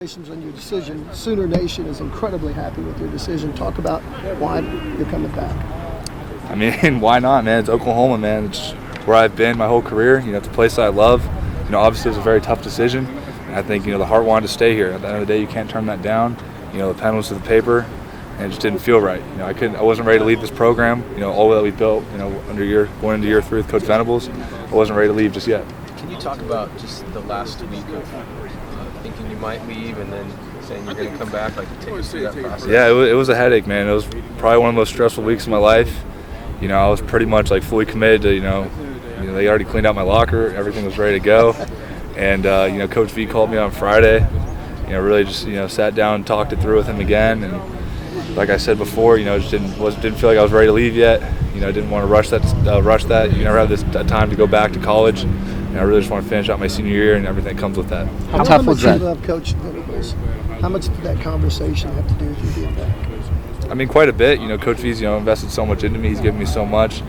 Congratulations on your decision. Sooner Nation is incredibly happy with your decision. Talk about why you're coming back. I mean, why not, man? It's Oklahoma, man. It's where I've been my whole career. It's a place I love. Obviously it was a very tough decision. And I think, the heart wanted to stay here. At the end of the day, you can't turn that down. The pen was to the paper, and it just didn't feel right. I wasn't ready to leave this program. All that we built, going into year 3 with Coach Venables, I wasn't ready to leave just yet. Can you talk about just the last week of thinking you might leave and then saying you're going to come back? Take us through that process. Yeah, it was a headache, man. It was probably one of the most stressful weeks of my life. I was pretty much fully committed to, they already cleaned out my locker. Everything was ready to go. And, Coach V called me on Friday. Really just, sat down and talked it through with him again. And like I said before, just didn't feel like I was ready to leave yet. Didn't want to rush that. You never have this time to go back to college. I really just want to finish out my senior year and everything that comes with that. How tough was that? How much you love Coach Venables? How much did that conversation have to do with you being back? I mean, quite a bit. Coach V's, invested so much into me. He's given me so much.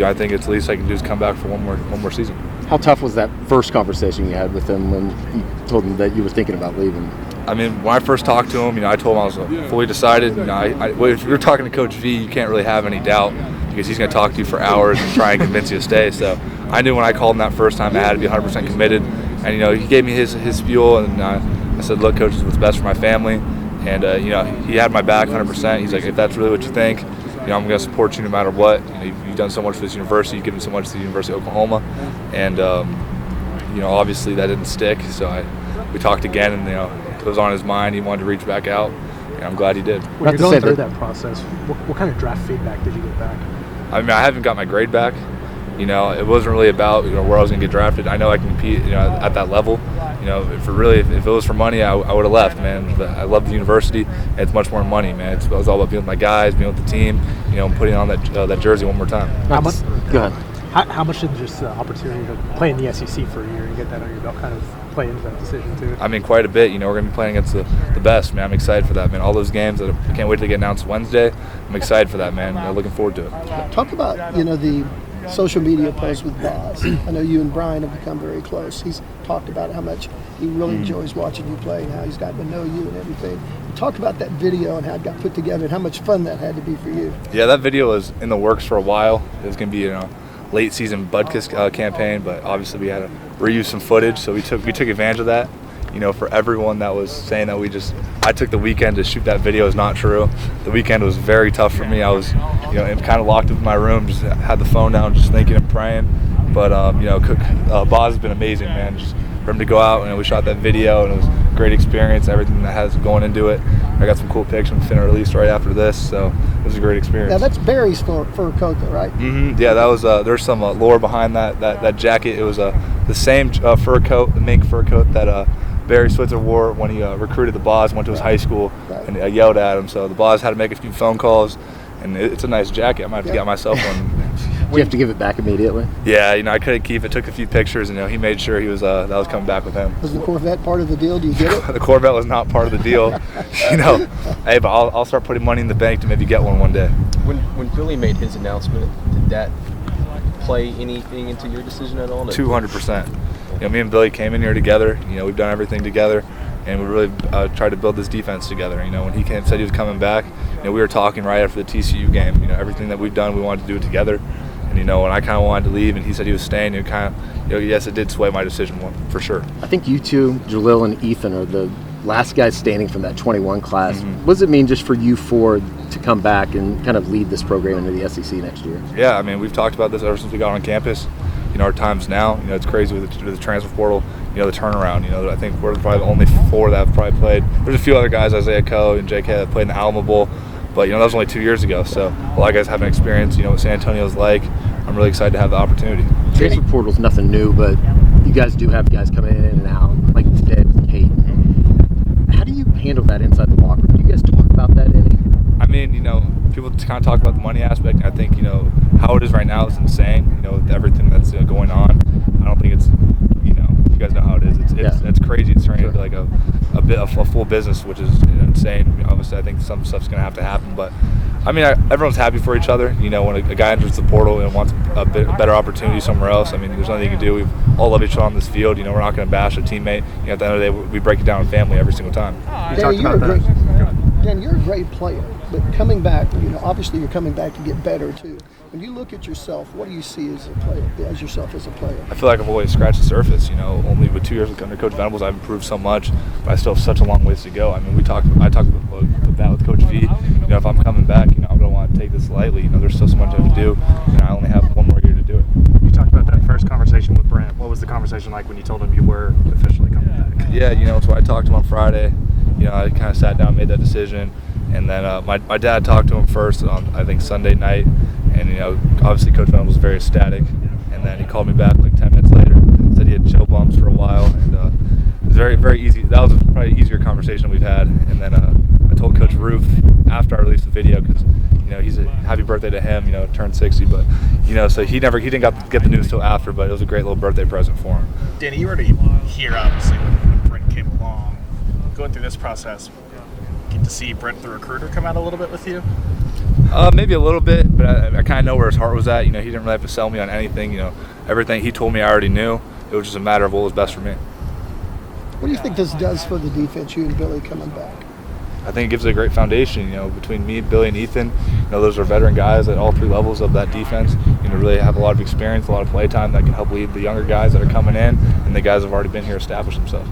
I think it's the least I can do is come back for one more season. How tough was that first conversation you had with him when you told him that you were thinking about leaving? I mean, when I first talked to him, I told him I was fully decided. If you're talking to Coach V, you can't really have any doubt because he's going to talk to you for hours and try and convince you to stay. So I knew when I called him that first time, I had to be 100% committed. And, he gave me his spiel, and I said, look, Coach, this is what's best for my family. And, he had my back 100%. He's like, if that's really what you think, I'm going to support you no matter what. You've done so much for this university. You've given so much to the University of Oklahoma. And, obviously that didn't stick. So we talked again, and, it was on his mind. He wanted to reach back out, and I'm glad he did. When you're going through that process, what kind of draft feedback did you get back? I mean, I haven't got my grade back. It wasn't really about where I was going to get drafted. I know I can compete at that level. If it was for money, I would have left, man. But I love the university. And it's much more money, man. It was all about being with my guys, being with the team, putting on that jersey one more time. Go ahead. How much did just the opportunity to play in the SEC for a year and get that on your belt kind of play into that decision too? I mean, quite a bit. We're going to be playing against the best, man. I'm excited for that, man. All those games that I can't wait to get announced Wednesday. I'm excited for that, man. Looking forward to it. Talk about the social media posts with Boz. I know you and Brian have become very close. He's talked about how much he really enjoys watching you play and how he's gotten to know you and everything. Talk about that video and how it got put together and how much fun that had to be for you. Yeah, that video was in the works for a while. It was going to be late season Budkiss campaign, but obviously we had to reuse some footage, so we took advantage of that. For everyone that was saying that I took the weekend to shoot that video is not true. The weekend was very tough for me. I was, kind of locked up in my room, just had the phone down, just thinking and praying. But, Boz has been amazing, man. Just for him to go out, and we shot that video, and it was a great experience, everything that has going into it. I got some cool pics from Finna released right after this, so it was a great experience. Now, that's Barry's fur coat, though, right? Mm-hmm. Yeah, that was, there's some lore behind that jacket. It was the same fur coat, the mink fur coat that Barry Switzer wore when he recruited the Boz, went to his high school, and yelled at him. So the Boz had to make a few phone calls, and it's a nice jacket. I might have to get myself one. Do you have to give it back immediately? Yeah, I couldn't keep it. Took a few pictures, and he made sure that was coming back with him. Was the Corvette part of the deal? Do you get it? The Corvette was not part of the deal. Hey, but I'll start putting money in the bank to maybe get one day. When Billy made his announcement, did that play anything into your decision at all? 200%. Me and Billy came in here together. We've done everything together, and we really tried to build this defense together. When he said he was coming back, we were talking right after the TCU game. Everything that we've done, we wanted to do it together. And when I kind of wanted to leave, and he said he was staying, yes, it did sway my decision for sure. I think you two, Jalil and Ethan, are the last guys standing from that 21 class. Mm-hmm. What does it mean just for you four to come back and kind of lead this program into the SEC next year? Yeah, I mean, we've talked about this ever since we got on campus. Our times now, it's crazy with the transfer portal, the turnaround. I think we're probably the only 4 that have probably played. There's a few other guys, Isaiah Coe and JK, that played in the Alamo Bowl, but that was only 2 years ago. So a lot of guys have an experience, what San Antonio's like. I'm really excited to have the opportunity. Transfer portal's nothing new, but you guys do have guys coming in and out, like today with Kate. How do you handle that inside the locker room? Do you guys talk about that any? I mean, people kind of talk about the money aspect. I think, how it is right now is insane, with everything that's going on. I don't think it's, you guys know how it is. It's crazy. It's turning into like a full business, which is insane. Obviously, I think some stuff's going to have to happen, but I mean, everyone's happy for each other. You know, when a guy enters the portal and wants a better opportunity somewhere else, I mean, there's nothing you can do. We all love each other on this field. You know, we're not going to bash a teammate. You know, at the end of the day, we break it down in family every single time. Danny, you're a great player, but coming back, you know, obviously you're coming back to get better too. When you look at yourself, what do you see as a player, as yourself as a player? I feel like I've always scratched the surface. You know, only with 2 years under Coach Venables, I've improved so much, but I still have such a long ways to go. I mean, I talked about that with Coach V. You know, if I'm coming back, you know, I'm going to want to take this lightly. You know, there's still so much I have to do, and I only have 1 more year to do it. You talked about that first conversation with Brent. What was the conversation like when you told him you were officially coming back? Yeah, you know, so I talked to him on Friday. You know, I kind of sat down, made that decision, and then my dad talked to him first on, I think, Sunday night. And, you know, obviously Coach Venables was very ecstatic. And then he called me back like 10 minutes later, said he had chill bumps for a while. And it was very, very easy. That was probably an easier conversation we've had. And then I told Coach Roof after I released the video, because, you know, he's a happy birthday to him, you know, turned 60. But, you know, so he didn't get the news till after, but it was a great little birthday present for him. Danny, you were already here, obviously, when Brent came along. Going through this process, get to see Brent the recruiter come out a little bit with you? Maybe a little bit, but I kind of know where his heart was at. You know, he didn't really have to sell me on anything. You know, everything he told me I already knew. It was just a matter of what was best for me. What do you think this does for the defense, you and Billy coming back? I think it gives it a great foundation. You know, between me, Billy, and Ethan, you know, those are veteran guys at all 3 levels of that defense. You know, really have a lot of experience, a lot of play time that can help lead the younger guys that are coming in, and the guys that have already been here establish themselves.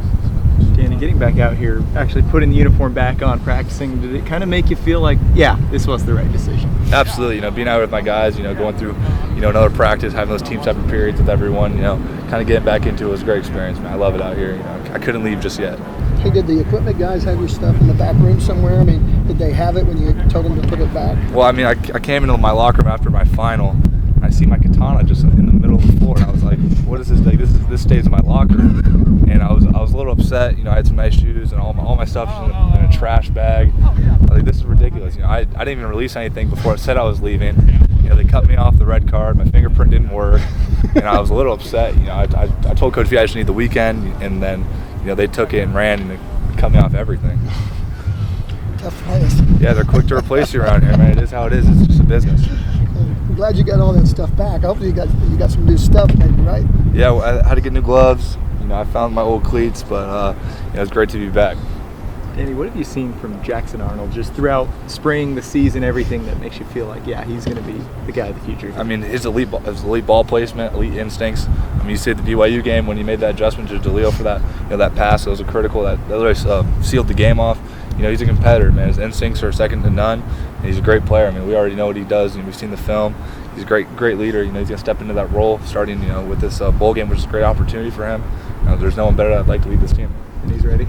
Danny, getting back out here, actually putting the uniform back on, practicing, did it kind of make you feel like, yeah, this was the right decision? Absolutely. You know, being out with my guys, you know, going through, you know, another practice, having those team separate periods with everyone, you know, kind of getting back into it was a great experience, man. I love it out here. You know, I couldn't leave just yet. Hey, did the equipment guys have your stuff in the back room somewhere? I mean, did they have it when you told them to put it back? Well, I mean, I came into my locker room after my final, and I see my katana just in the middle of the floor, and I was like, what is this? Like, this stays in my locker. And I was a little upset. You know, I had some nice shoes and all my stuff was in a trash bag. I was like, this is ridiculous. You know, I didn't even release anything before it said I was leaving. You know, they cut me off the red card. My fingerprint didn't work, and I was a little upset. You know, I told Coach V I just need the weekend, and then, you know, they took it and ran and cut me off everything. Tough place. Yeah, they're quick to replace you around here, man. It is how it is. It's just a business. I'm glad you got all that stuff back. Hopefully you got some new stuff, maybe, right? Yeah, well, I had to get new gloves. You know, I found my old cleats, but you know, it's great to be back. Danny, what have you seen from Jackson Arnold just throughout spring, the season, everything that makes you feel like, yeah, he's going to be the guy of the future? I mean, his elite ball placement, elite instincts. I mean, you see at the BYU game when he made that adjustment to DeLeo for that, you know, that pass. It was a critical that literally sealed the game off. You know, he's a competitor, man. His instincts are second to none. And he's a great player. I mean, we already know what he does. You know, we've seen the film. He's a great leader. You know, he's gonna step into that role, starting, you know, with this bowl game, which is a great opportunity for him. You know, there's no one better that'd like to lead this team. And he's ready.